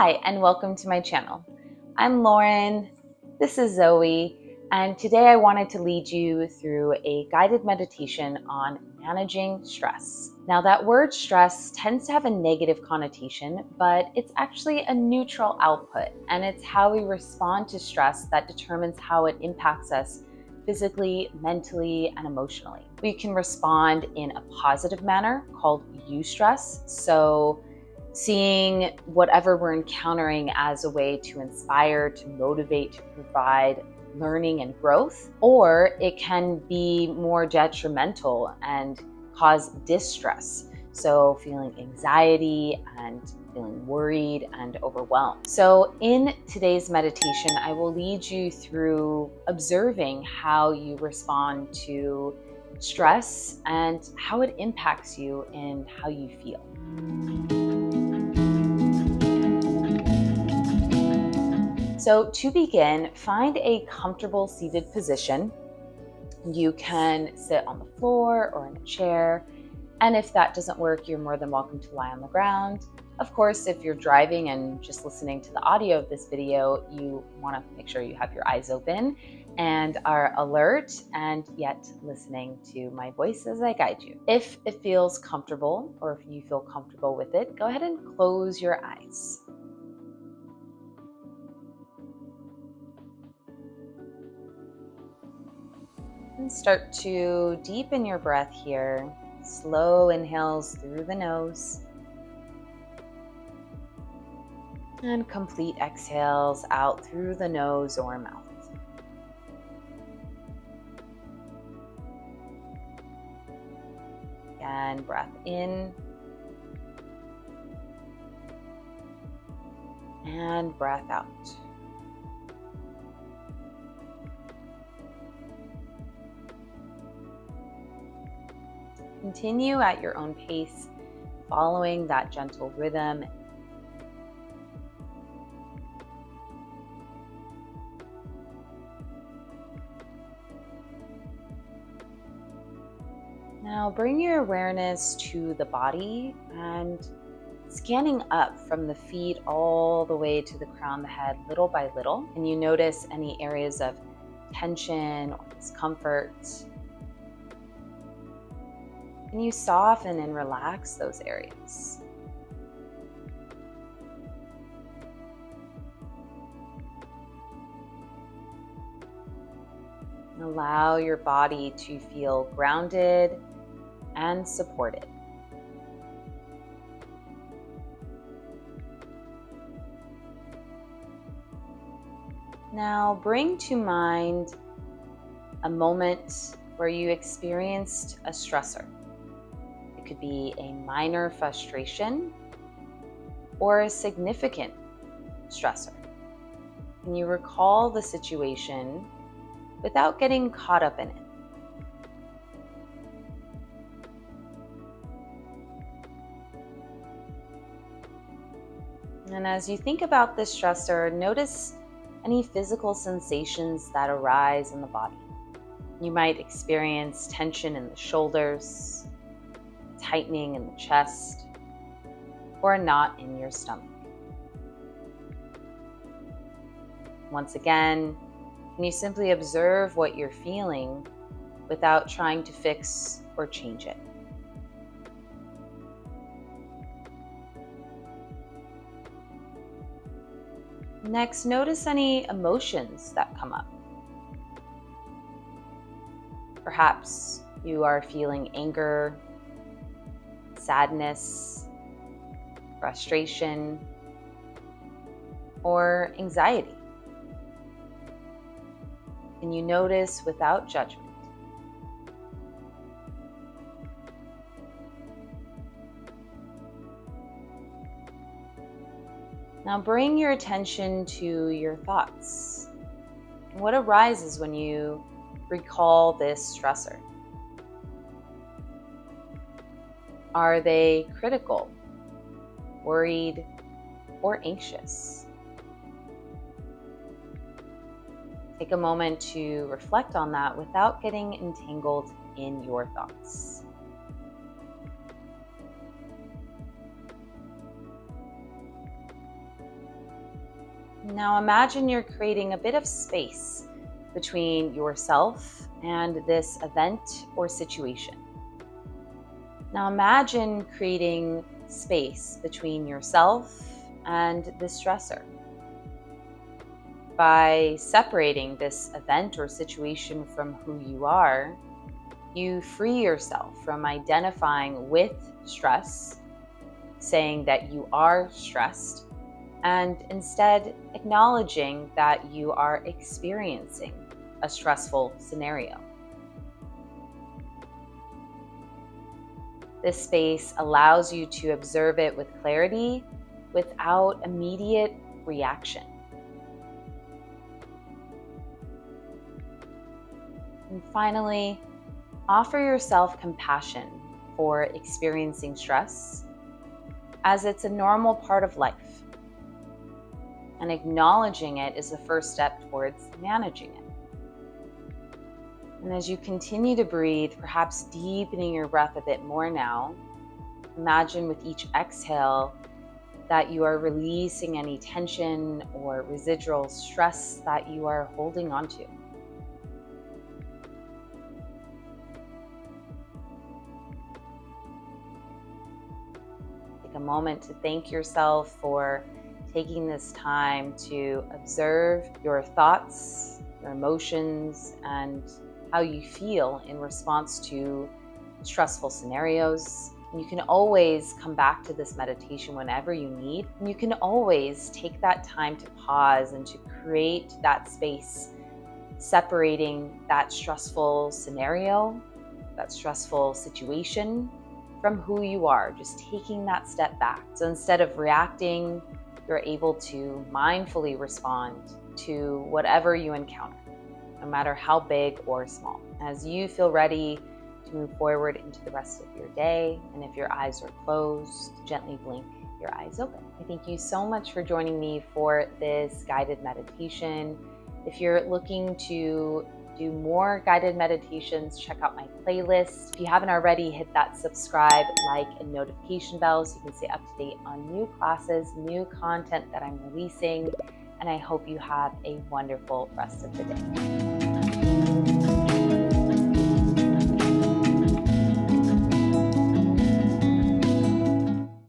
Hi, and welcome to my channel. I'm Lauren, this is Zoe, and today I wanted to lead you through a guided meditation on managing stress. Now, that word stress tends to have a negative connotation, but it's actually a neutral output, and it's how we respond to stress that determines how it impacts us physically, mentally, and emotionally. We can respond in a positive manner called eustress, so seeing whatever we're encountering as a way to inspire, to motivate, to provide learning and growth, or it can be more detrimental and cause distress. So feeling anxiety and feeling worried and overwhelmed. So in today's meditation, I will lead you through observing how you respond to stress and how it impacts you in how you feel. So to begin, find a comfortable seated position. You can sit on the floor or in a chair. And if that doesn't work, you're more than welcome to lie on the ground. Of course, if you're driving and just listening to the audio of this video, you want to make sure you have your eyes open and are alert and yet listening to my voice as I guide you. If it feels comfortable, or if you feel comfortable with it, go ahead and close your eyes. And start to deepen your breath here. Slow inhales through the nose and complete exhales out through the nose or mouth. Again, breath in and breath out. Continue at your own pace, following that gentle rhythm. Now bring your awareness to the body and scanning up from the feet all the way to the crown of the head, little by little. And you notice any areas of tension or discomfort. And you soften and relax those areas. And allow your body to feel grounded and supported. Now bring to mind a moment where you experienced a stressor. It could be a minor frustration or a significant stressor. Can you recall the situation without getting caught up in it? And as you think about this stressor, notice any physical sensations that arise in the body. You might experience tension in the shoulders, tightening in the chest, or a knot in your stomach. Once again, can you simply observe what you're feeling without trying to fix or change it? Next, notice any emotions that come up. Perhaps you are feeling anger, sadness, frustration, or anxiety. And you notice without judgment. Now bring your attention to your thoughts. What arises when you recall this stressor? Are they critical, worried, or anxious? Take a moment to reflect on that without getting entangled in your thoughts. Now imagine you're creating a bit of space between yourself and this event or situation. Now imagine creating space between yourself and this stressor. By separating this event or situation from who you are, you free yourself from identifying with stress, saying that you are stressed, and instead acknowledging that you are experiencing a stressful scenario. This space allows you to observe it with clarity without immediate reaction. And finally, offer yourself compassion for experiencing stress, as it's a normal part of life. And acknowledging it is the first step towards managing it. And as you continue to breathe, perhaps deepening your breath a bit more now, imagine with each exhale that you are releasing any tension or residual stress that you are holding onto. Take a moment to thank yourself for taking this time to observe your thoughts, your emotions, and how you feel in response to stressful scenarios. And you can always come back to this meditation whenever you need. And you can always take that time to pause and to create that space, separating that stressful scenario, that stressful situation from who you are, just taking that step back. So instead of reacting, you're able to mindfully respond to whatever you encounter, no matter how big or small. As you feel ready to move forward into the rest of your day, and if your eyes are closed, gently blink your eyes open. I thank you so much for joining me for this guided meditation. If you're looking to do more guided meditations, check out my playlist. If you haven't already, hit that subscribe, like, and notification bell so you can stay up to date on new classes, new content that I'm releasing. And I hope you have a wonderful rest of the day.